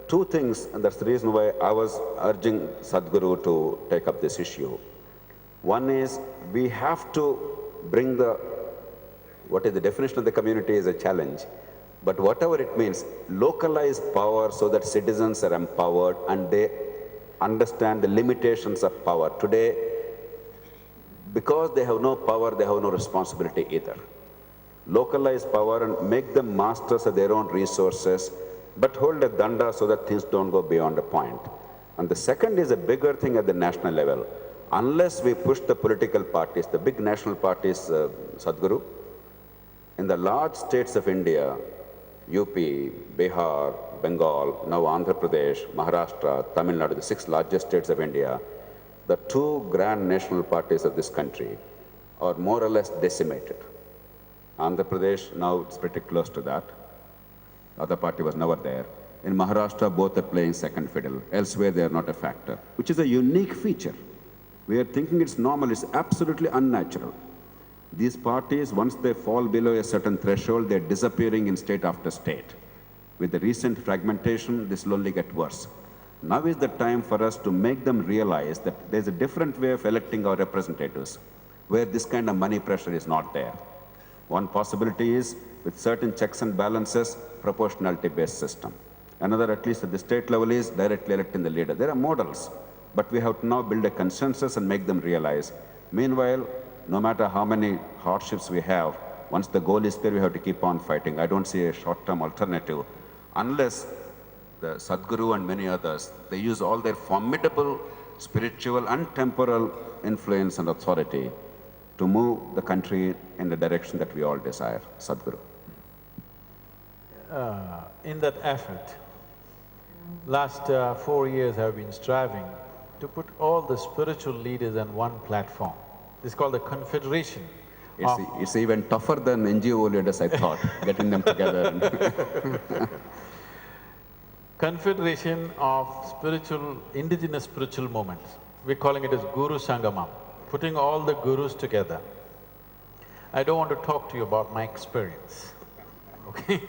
two things, and that's the reason why I was urging Sadhguru to take up this issue. One is we have to bring what is the definition of the community is a challenge, but whatever it means, localize power so that citizens are empowered and they understand the limitations of power. Today, because they have no power, they have no responsibility either. Localize power and make them masters of their own resources, but hold a danda so that things don't go beyond a point. And the second is a bigger thing at the national level. Unless we push the political parties, the big national parties, Sadhguru, in the large states of India, UP, Bihar, Bengal, now Andhra Pradesh, Maharashtra, Tamil Nadu, the 6 largest states of India, the 2 grand national parties of this country are more or less decimated. Andhra Pradesh, now it's pretty close to that. The other party was never there. In Maharashtra, both are playing second fiddle. Elsewhere, they are not a factor, which is a unique feature. We are thinking it's normal, it's absolutely unnatural. These parties, once they fall below a certain threshold, they're disappearing in state after state. With the recent fragmentation, this will only get worse. Now is the time for us to make them realize that there's a different way of electing our representatives, where this kind of money pressure is not there. One possibility is, with certain checks and balances, proportionality-based system. Another, at least at the state level, is directly electing the leader. There are models, but we have to now build a consensus and make them realize. Meanwhile, no matter how many hardships we have, once the goal is there, we have to keep on fighting. I don't see a short-term alternative, unless the Sadhguru and many others, they use all their formidable spiritual and temporal influence and authority to move the country in the direction that we all desire. Sadhguru. In that effort, last 4 years I've been striving to put all the spiritual leaders on one platform. It's called the Confederation. It's even tougher than NGO leaders, I thought, getting them together. Confederation of indigenous spiritual movements. We're calling it as Guru Sangamam, putting all the gurus together. I don't want to talk to you about my experience, okay?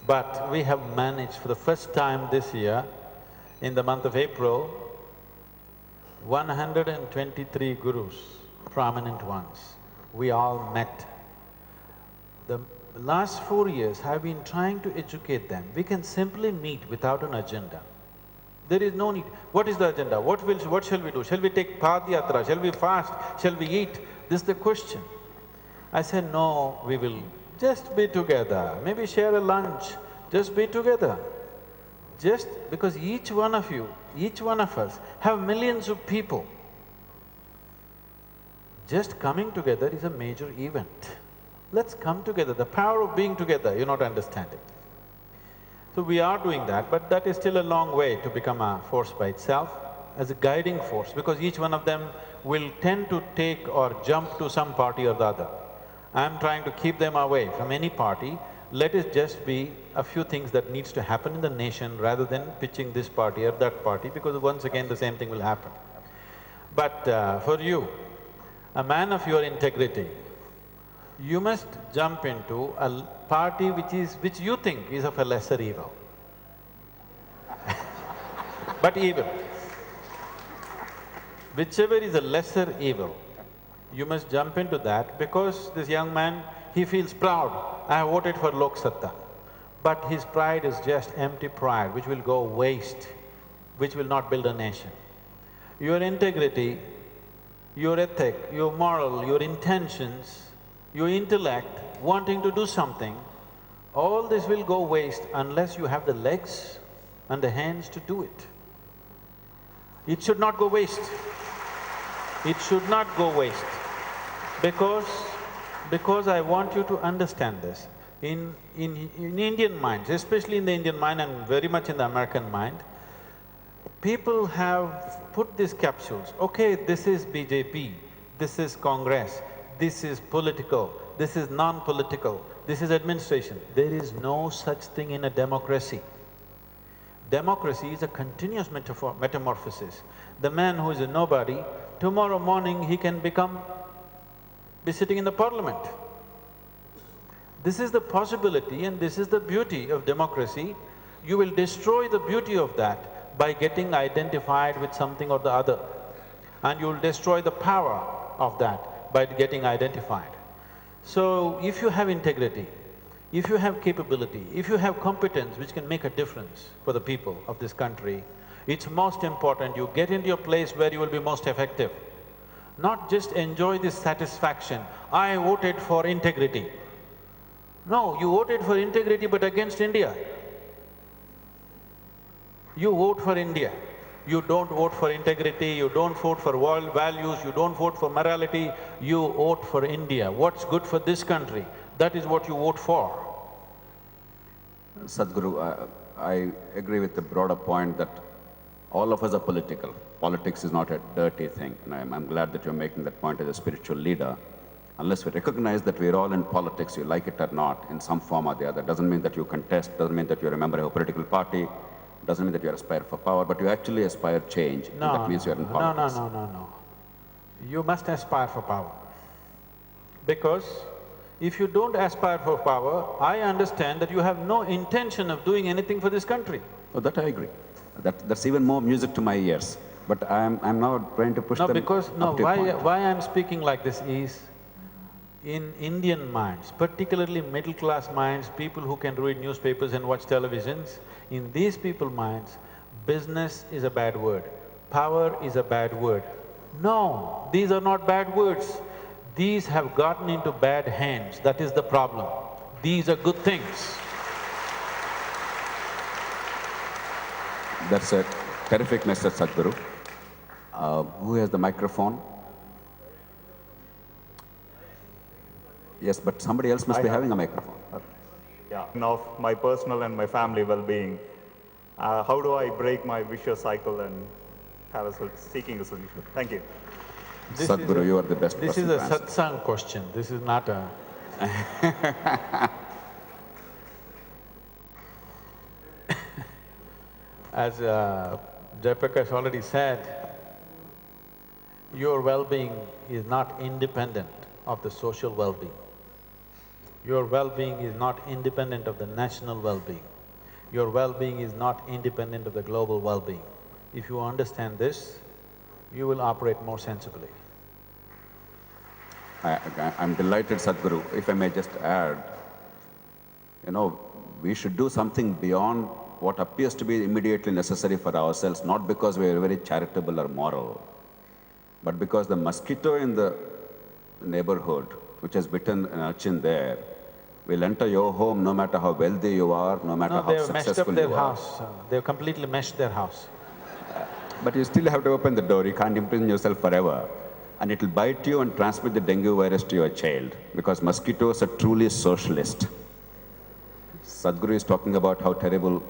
But we have managed for the first time this year, in the month of April, 123 gurus, prominent ones, we all met. The last 4 years, I've been trying to educate them. We can simply meet without an agenda. There is no need. What is the agenda? What shall we do? Shall we take Padyatra? Shall we fast? Shall we eat? This is the question. I said, no, we will just be together, maybe share a lunch, just be together. Just because each one of you, each one of us have millions of people. Just coming together is a major event. Let's come together. The power of being together, you're not understanding. So we are doing that, but that is still a long way to become a force by itself, as a guiding force, because each one of them will tend to take or jump to some party or the other. I'm trying to keep them away from any party. Let it just be a few things that needs to happen in the nation rather than pitching this party or that party, because once again the same thing will happen. But for you, a man of your integrity, you must jump into a party which you think is of a lesser evil, but evil. Whichever is a lesser evil, you must jump into that, because this young man, he feels proud, I have voted for Lok Satta. But his pride is just empty pride, which will go waste, which will not build a nation. Your integrity, your ethic, your moral, your intentions, your intellect, wanting to do something, all this will go waste unless you have the legs and the hands to do it. It should not go waste. It should not go waste, because I want you to understand this. In Indian minds, especially in the Indian mind and very much in the American mind, people have put these capsules, okay, this is BJP, this is Congress, this is political, this is non-political, this is administration. There is no such thing in a democracy. Democracy is a continuous metamorphosis. The man who is a nobody, tomorrow morning he can be sitting in the parliament. This is the possibility and this is the beauty of democracy. You will destroy the beauty of that by getting identified with something or the other. And you will destroy the power of that by getting identified. So, if you have integrity, if you have capability, if you have competence which can make a difference for the people of this country, it's most important you get into a place where you will be most effective. Not just enjoy this satisfaction, I voted for integrity. No, you voted for integrity but against India. You vote for India. You don't vote for integrity, you don't vote for world values, you don't vote for morality, you vote for India. What's good for this country, that is what you vote for. Sadhguru, I agree with the broader point that all of us are political. Politics is not a dirty thing, and I'm glad that you're making that point as a spiritual leader. Unless we recognize that we're all in politics, you like it or not, in some form or the other, doesn't mean that you contest, doesn't mean that you're a member of a political party, doesn't mean that you aspire for power, but you actually aspire change. And that means you're in politics. No. You must aspire for power. Because if you don't aspire for power, I understand that you have no intention of doing anything for this country. Oh, that I agree. That's even more music to my ears. But I'm now trying to push them up to a point. Why I'm speaking like this is, in Indian minds, particularly middle-class minds, people who can read newspapers and watch televisions, in these people's minds, business is a bad word, power is a bad word. No, these are not bad words. These have gotten into bad hands, that is the problem. These are good things. That's a terrific message, Sadhguru. Who has the microphone? Yes, but somebody else must be having a microphone. Yeah, of my personal and my family well-being. How do I break my vicious cycle and seeking a solution? Thank you. Sadhguru, you are the best person to answer. This is a satsang question, this is not a… As Jayaprakash already said, your well-being is not independent of the social well-being. Your well-being is not independent of the national well-being. Your well-being is not independent of the global well-being. If you understand this, you will operate more sensibly. I'm delighted, Sadhguru. If I may just add, we should do something beyond what appears to be immediately necessary for ourselves, not because we are very charitable or moral, but because the mosquito in the neighborhood, which has bitten an urchin there, will enter your home no matter how wealthy you are, no matter how successful you are. They've meshed up their house, they've completely meshed their house. But you still have to open the door, you can't imprison yourself forever. And it'll bite you and transmit the dengue virus to your child, because mosquitoes are truly socialist. Sadhguru is talking about how terrible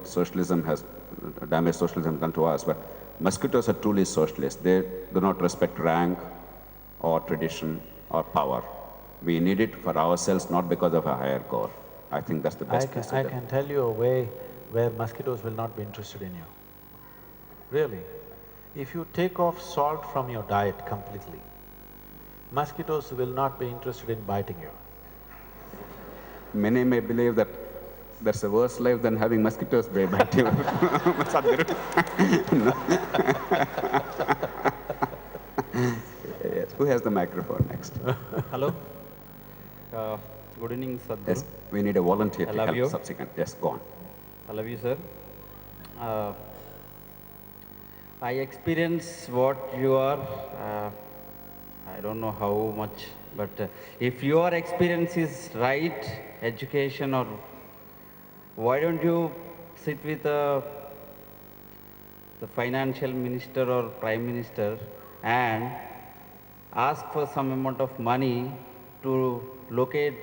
damage socialism has done to us, but mosquitoes are truly socialist. They do not respect rank or tradition or power. We need it for ourselves, not because of a higher goal. I think that's the best place to I can tell you a way where mosquitoes will not be interested in you. Really. If you take off salt from your diet completely, mosquitoes will not be interested in biting you. Many may believe that there's a worse life than having mosquitoes bite you. Yes. Who has the microphone next? Hello. Good evening, Sadhguru. Yes, we need a volunteer to help you. subsequent. Yes, go on. I love you, sir. I experience what you are. I don't know how much, but if your experience is right, education, or why don't you sit with the financial minister or prime minister and ask for some amount of money to locate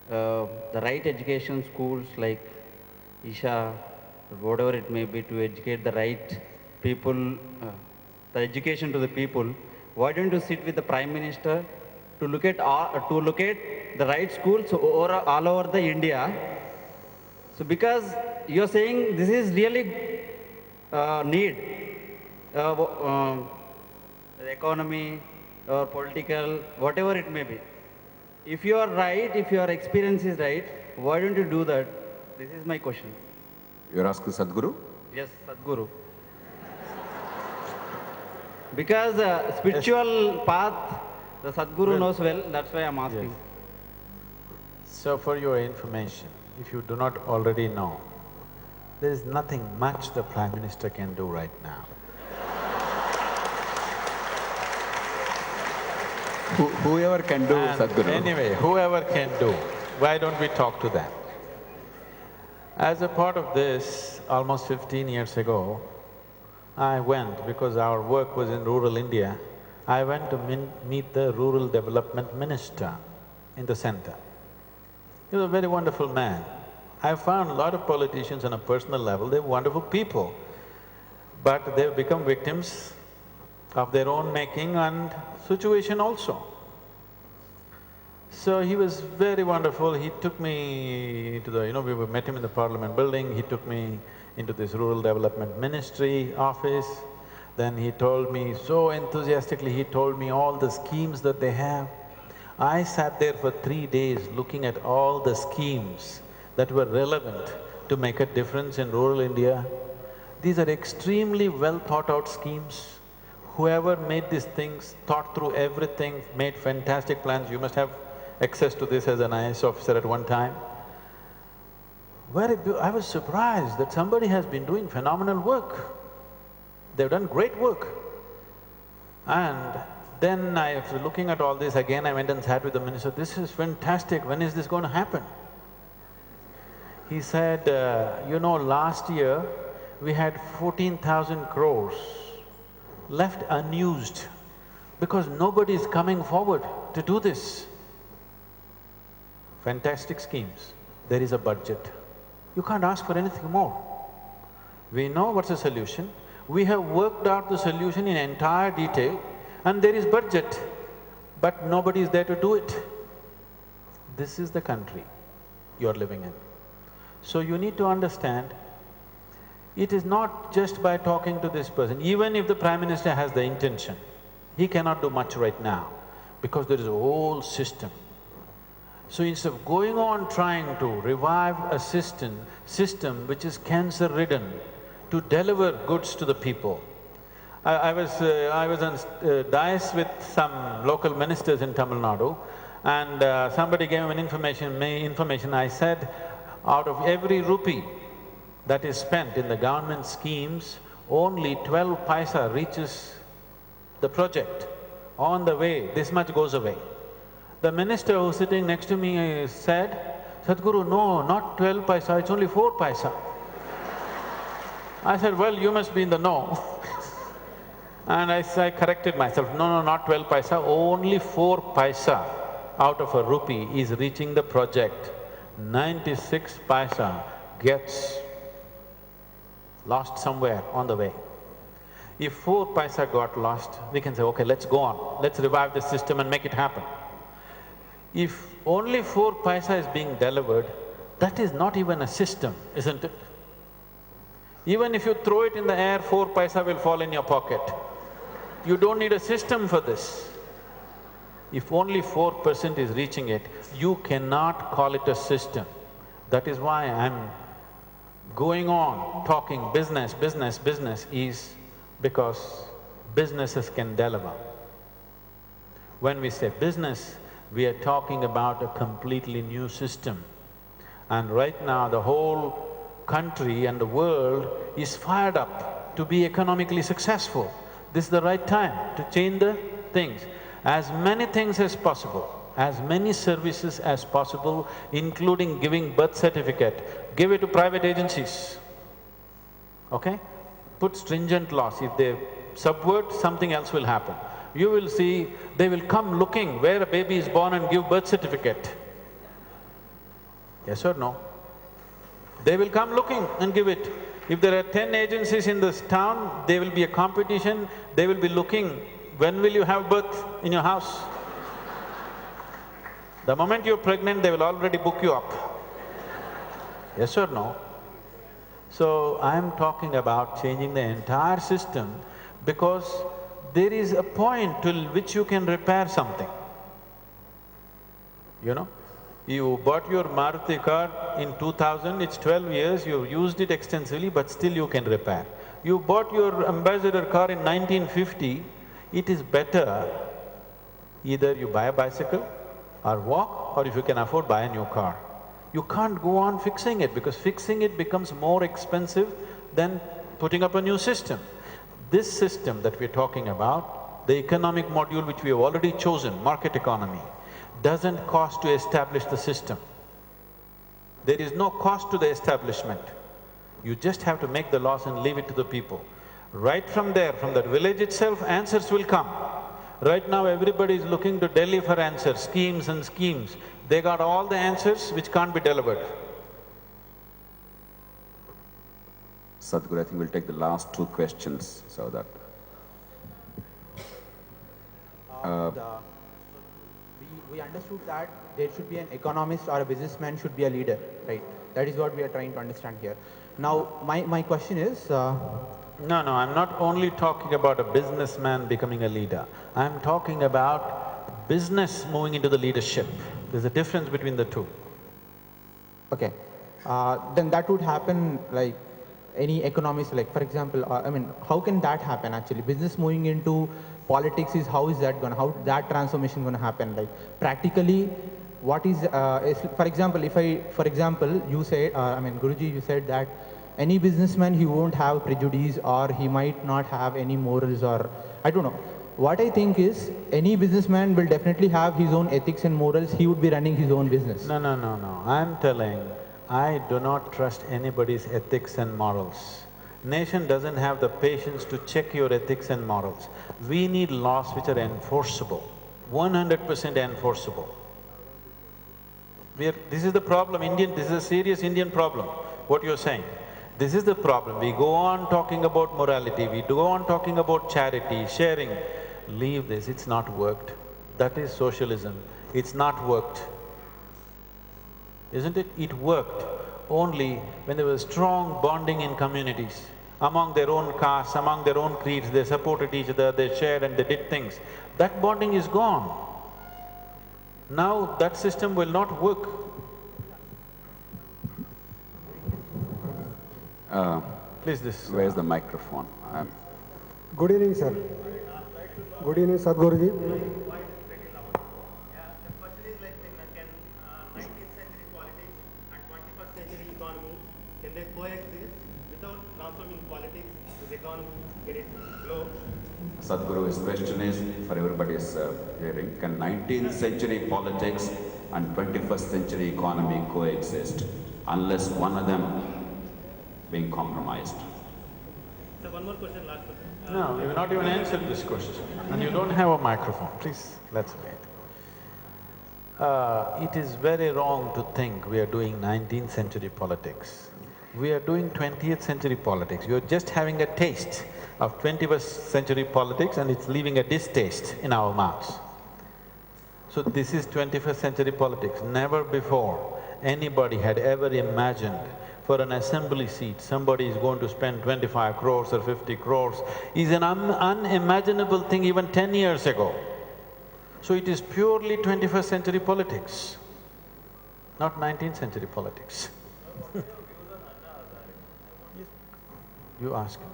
the right education schools like Isha, or whatever it may be, to educate the right people, the education to the people. Why don't you sit with the Prime Minister to locate the right schools all over the India? So because you're saying this is really need, the economy or political, whatever it may be. If you are right, if your experience is right, why don't you do that? This is my question. You're asking Sadhguru? Yes, Sadhguru. Because spiritual path, the Sadhguru knows well, that's why I'm asking. So for your information, if you do not already know, there is nothing much the Prime Minister can do right now. Whoever can do, And Sadhguru. anyway, whoever can do, why don't we talk to them? As a part of this, almost 15 years ago, I went, because our work was in rural India, I went to meet the Rural Development Minister in the center. He was a very wonderful man. I found a lot of politicians on a personal level, they're wonderful people, but they've become victims of their own making and situation also. So he was very wonderful, he took me to the… we met him in the Parliament building, he took me into this Rural Development Ministry office. Then he told me, so enthusiastically, he told me all the schemes that they have. I sat there for 3 days looking at all the schemes that were relevant to make a difference in rural India. These are extremely well thought out schemes. Whoever made these things thought through everything, made fantastic plans. You must have access to this as an IAS officer at one time. I was surprised that somebody has been doing phenomenal work. They've done great work. And then after looking at all this, again I went and sat with the minister, this is fantastic, when is this going to happen? He said, last year we had 14,000 crores left unused because nobody is coming forward to do this. Fantastic schemes. There is a budget. You can't ask for anything more. We know what's the solution. We have worked out the solution in entire detail and there is budget, but nobody is there to do it. This is the country you're living in. So you need to understand, it is not just by talking to this person. Even if the Prime Minister has the intention, he cannot do much right now because there is a whole system. So instead of going on trying to revive a system which is cancer-ridden, to deliver goods to the people. I was on dais with some local ministers in Tamil Nadu, and somebody gave me information. I said, out of every rupee that is spent in the government schemes, only 12 paisa reaches the project. On the way, this much goes away. The minister who's sitting next to me said, Sadhguru, no, not 12 paisa, it's only 4 paisa. I said, well, you must be in the know. And I corrected myself, no, not 12 paisa, only 4 paisa out of a rupee is reaching the project. 96 paisa gets lost somewhere on the way. If 4 paisa got lost, we can say, okay, let's go on, let's revive the system and make it happen. If only 4 paisa is being delivered, that is not even a system, isn't it? Even if you throw it in the air, 4 paisa will fall in your pocket. You don't need a system for this. If only 4% is reaching it, you cannot call it a system. That is why I'm going on talking business is because businesses can deliver. When we say business, we are talking about a completely new system. And right now, the whole country and the world is fired up to be economically successful. This is the right time to change the things. As many things as possible, as many services as possible, including giving birth certificate, give it to private agencies, okay? Put stringent laws. If they subvert, something else will happen. You will see, they will come looking where a baby is born and give birth certificate. Yes or no? They will come looking and give it. If there are 10 agencies in this town, there will be a competition, they will be looking, when will you have birth in your house? The moment you're pregnant, they will already book you up. Yes or no? So I'm talking about changing the entire system because there is a point till which you can repair something, you know? You bought your Maruti car in 2000, it's 12 years, you've used it extensively, but still you can repair. You bought your Ambassador car in 1950, it is better either you buy a bicycle or walk, or if you can afford, buy a new car. You can't go on fixing it because fixing it becomes more expensive than putting up a new system. This system that we're talking about, the economic module which we have already chosen, market economy, doesn't cost to establish the system. There is no cost to the establishment. You just have to make the laws and leave it to the people. Right from there, from that village itself, answers will come. Right now, everybody is looking to Delhi for answers, schemes and schemes. They got all the answers which can't be delivered. Sadhguru, I think we'll take the last two questions so that… We understood that there should be an economist or a businessman should be a leader, right? That is what we are trying to understand here. Now, my question is… No, I'm not only talking about a businessman becoming a leader. I'm talking about business moving into the leadership. There's a difference between the two. Okay, then that would happen like any economist, like for example, I mean, how can that happen actually? Business moving into politics is, how is that transformation gonna happen? Like practically, what is for example, you say, Guruji, you said that any businessman, he won't have prejudice or he might not have any morals, or I don't know. What I think is, any businessman will definitely have his own ethics and morals. He would be running his own business. No. I'm telling, I do not trust anybody's ethics and morals. Nation doesn't have the patience to check your ethics and morals. We need laws which are enforceable, 100% enforceable. This is the problem, this is a serious Indian problem, what you're saying. This is the problem. We go on talking about morality, we go on talking about charity, sharing. Leave this, it's not worked. That is socialism, it's not worked. Isn't it? It worked only when there was strong bonding in communities. Among their own castes, among their own creeds, they supported each other, they shared and they did things. That bonding is gone. Now that system will not work. Please, this… Where's the microphone? Good evening, sir. Good evening, Sadhguruji. The question is like, can 19th century politics and 21st century economy, can they coexist without transforming politics to the economy, get it grow? Sadhguru's question is, for everybody's hearing, can 19th century politics and 21st century economy coexist unless one of them being compromised? So one more question, last question. No, you've not even answered this question. And you don't have a microphone. Please, let's wait. It is very wrong to think we are doing 19th century politics. We are doing 20th century politics. You're just having a taste of 21st century politics and it's leaving a distaste in our mouths. So this is 21st century politics. Never before anybody had ever imagined for an assembly seat, somebody is going to spend 25 crores or 50 crores is an unimaginable thing even 10 years ago. So it is purely 21st century politics, not 19th century politics. You ask him.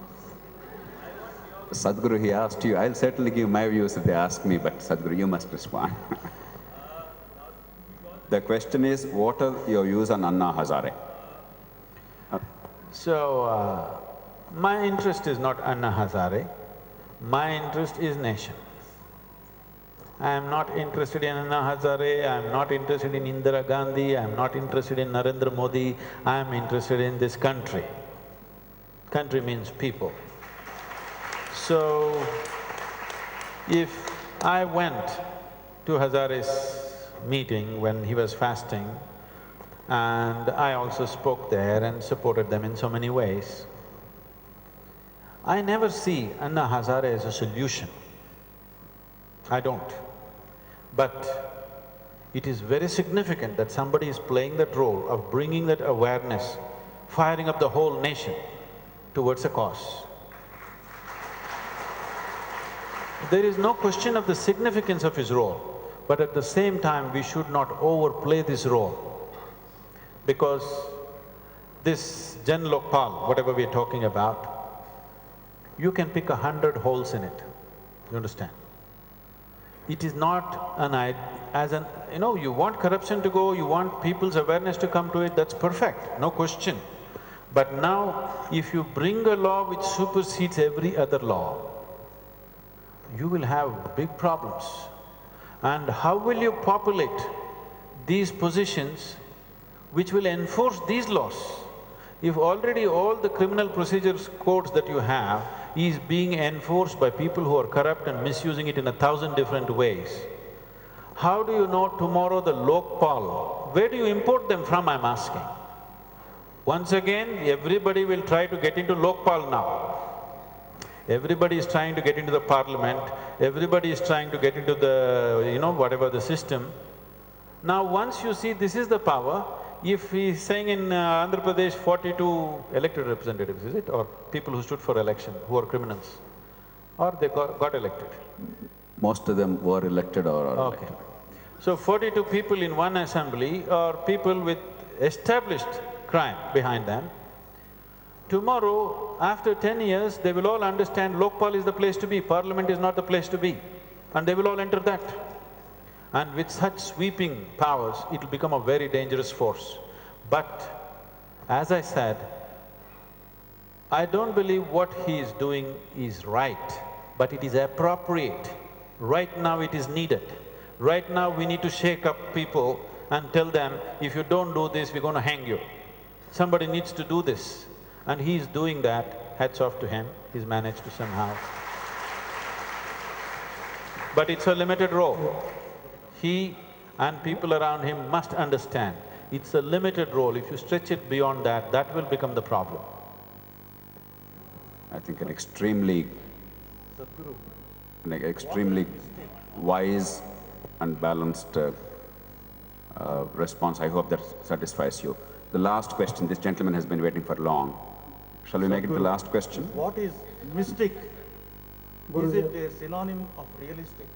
Sadhguru, he asked you, I'll certainly give my views if they ask me, but Sadhguru, you must respond. The question is, what are your views on Anna Hazare? So, my interest is not Anna Hazare, my interest is nation. I am not interested in Anna Hazare, I am not interested in Indira Gandhi, I am not interested in Narendra Modi, I am interested in this country. Country means people. So, if I went to Hazare's meeting when he was fasting, and I also spoke there and supported them in so many ways, I never see Anna Hazare as a solution. I don't. But it is very significant that somebody is playing that role of bringing that awareness, firing up the whole nation towards a cause. There is no question of the significance of his role. but at the same time we should not overplay this role. Because this Jan Lokpal, whatever we're talking about, you can pick 100 holes in it, you understand? It is not you want corruption to go, you want people's awareness to come to it, that's perfect, no question. But now, if you bring a law which supersedes every other law, you will have big problems. And how will you populate these positions which will enforce these laws? If already all the criminal procedures codes that you have is being enforced by people who are corrupt and misusing it in 1,000 different ways, how do you know tomorrow the Lokpal, where do you import them from, I'm asking? Once again, everybody will try to get into Lokpal now. Everybody is trying to get into the parliament, everybody is trying to get into the, whatever the system. Now once you see this is the power, if he's saying in Andhra Pradesh 42 elected representatives, is it? Or people who stood for election, who are criminals, or they got elected? Most of them were elected or are Okay. So 42 people in one assembly are people with established crime behind them. Tomorrow, after 10 years, they will all understand Lokpal is the place to be, parliament is not the place to be, and they will all enter that. And with such sweeping powers, it will become a very dangerous force. But as I said, I don't believe what he is doing is right, but it is appropriate. Right now it is needed. Right now we need to shake up people and tell them, if you don't do this, we're going to hang you. Somebody needs to do this. And he's doing that, hats off to him, he's managed to somehow. But it's a limited role. He and people around him must understand, it's a limited role. If you stretch it beyond that, that will become the problem. I think an extremely wise and balanced response. I hope that satisfies you. The last question, this gentleman has been waiting for long. Shall we make it the last question? What is mystic? Is it a synonym of realistic?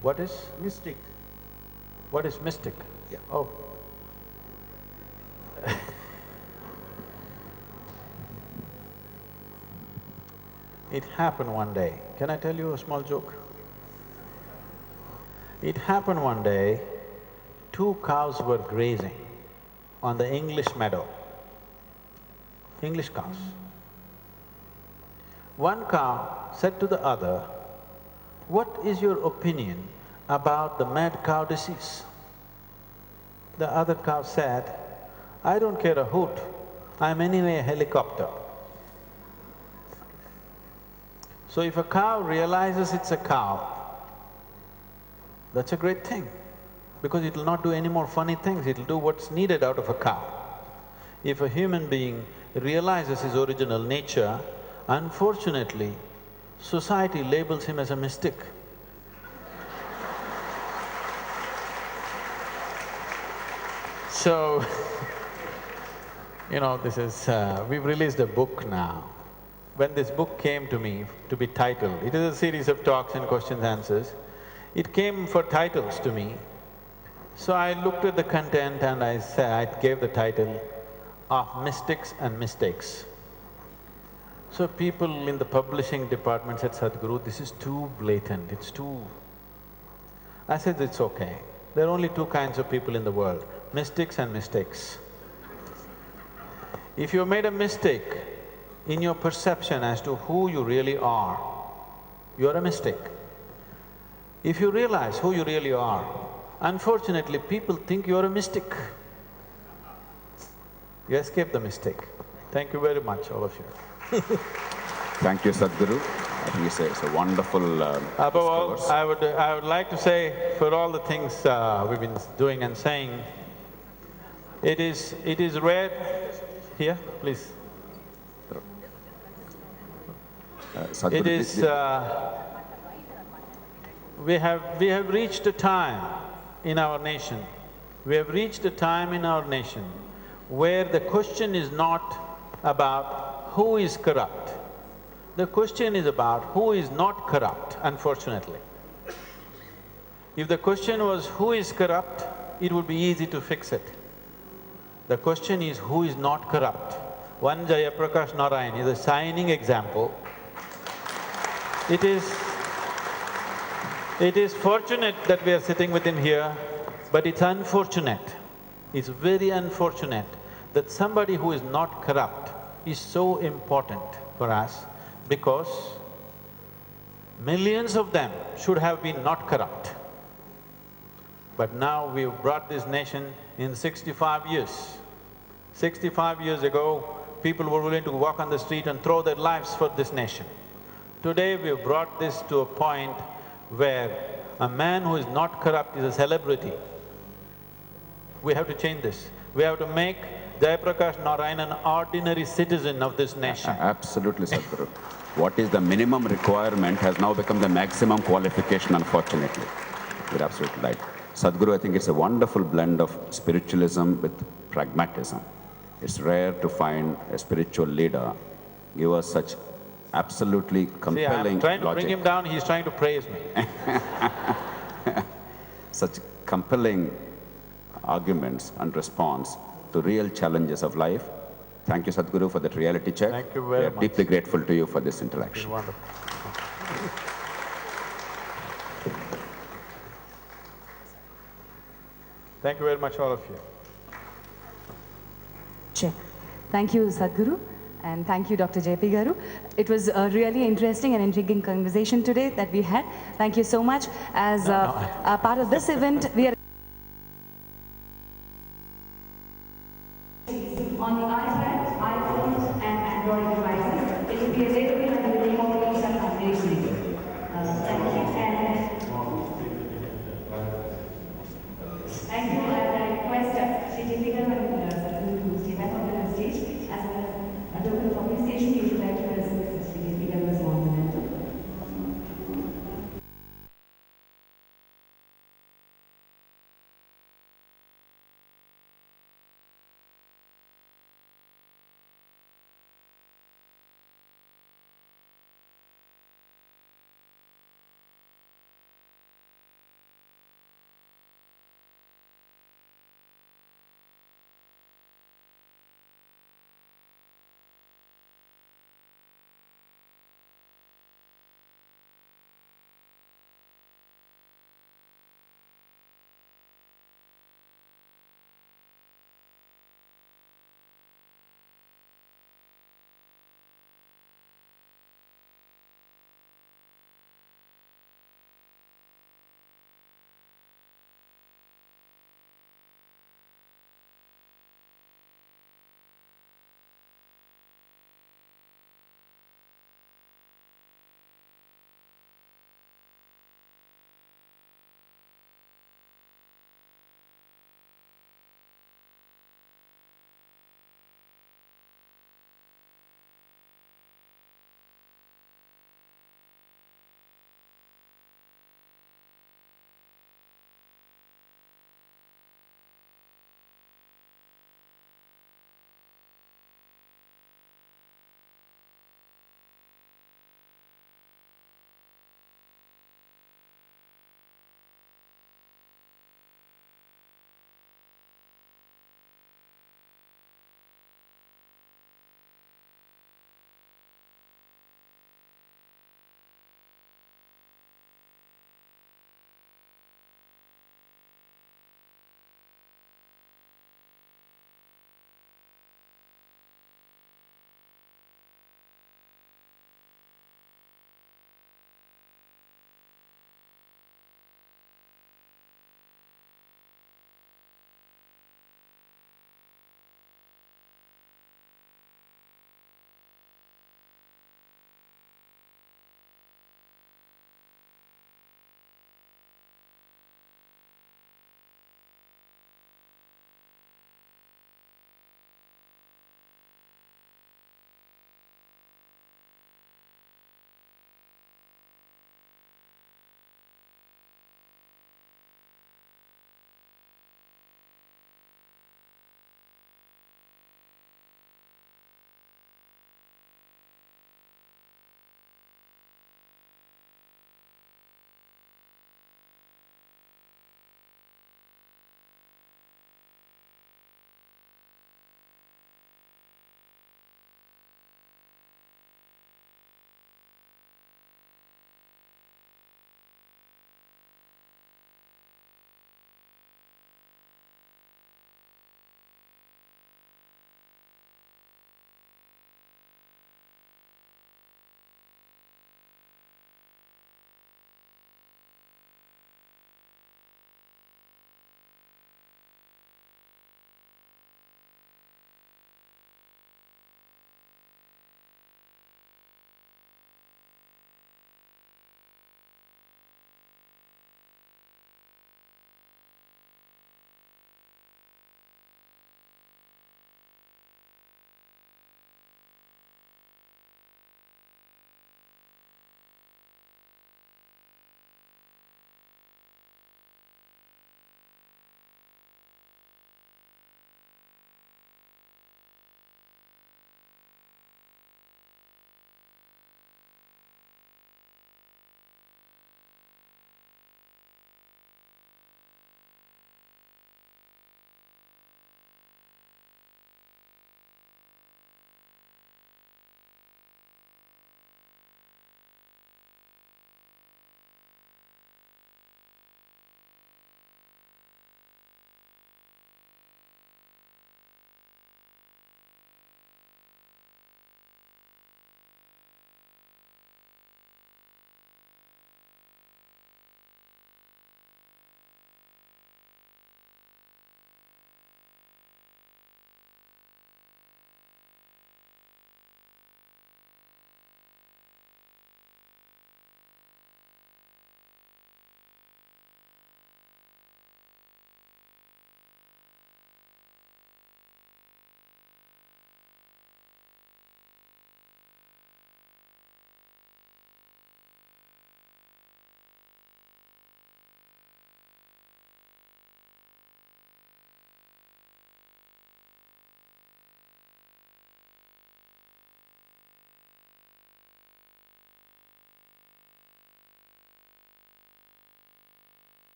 What is? Mystic. What is mystic? Yeah. Oh. It happened one day. Can I tell you a small joke? It happened one day, 2 cows were grazing on the English meadow. English cows. One cow said to the other, "What is your opinion about the mad cow disease?" The other cow said, "I don't care a hoot, I'm anyway a helicopter." So if a cow realizes it's a cow, that's a great thing, because it'll not do any more funny things, it'll do what's needed out of a cow. If a human being realizes his original nature, unfortunately, society labels him as a mystic. So, this is… we've released a book now. When this book came to me to be titled, it is a series of talks and questions, answers. It came for titles to me. So I looked at the content and I gave the title of Mystics and Mistakes. So people in the publishing department said, "Sadhguru, this is too blatant, it's too…" I said, "It's okay. There are only 2 kinds of people in the world, mystics and mistakes. If you made a mistake in your perception as to who you really are, you're a mystic. If you realize who you really are, unfortunately, people think you're a mystic. You escape the mistake. Thank you very much, all of you. Thank you, Sadhguru. I think it's a wonderful Above all, discourse. I would like to say, for all the things we've been doing and saying, it is rare… Here, please. Sadhguru, It is… we have reached a time in our nation, where the question is not about who is corrupt. The question is about who is not corrupt, unfortunately. If the question was who is corrupt, it would be easy to fix it. The question is who is not corrupt. One Jayaprakash Narayan is a shining example. It is fortunate that we are sitting with him here, but it's unfortunate, it's very unfortunate that somebody who is not corrupt is so important for us because millions of them should have been not corrupt. But now we've brought this nation in 65 years. 65 years ago, people were willing to walk on the street and throw their lives for this nation. Today we've brought this to a point where a man who is not corrupt is a celebrity. We have to change this. We have to make Jayaprakash Narayan an ordinary citizen of this nation. Absolutely, Sadhguru. What is the minimum requirement has now become the maximum qualification, unfortunately. You're absolutely right. Sadhguru, I think it's a wonderful blend of spiritualism with pragmatism. It's rare to find a spiritual leader give us such absolutely compelling I'm trying to logic. bring him down, he's trying to praise me. Such compelling arguments and response to real challenges of life. Thank you, Sadhguru, for that reality check. Thank you very We are much. deeply grateful to you for this It's interaction. wonderful. Thank you very much, all of you. Check. Thank you, Sadhguru, and thank you, Dr. JP Garu. It was a really interesting and intriguing conversation today that we had. Thank you so much. As a part of this event, we are on the iPads, iPhones, and Android devices. It will be available under the name of Visa Foundation. Thank you, and thank you. And I request Shri JP Garu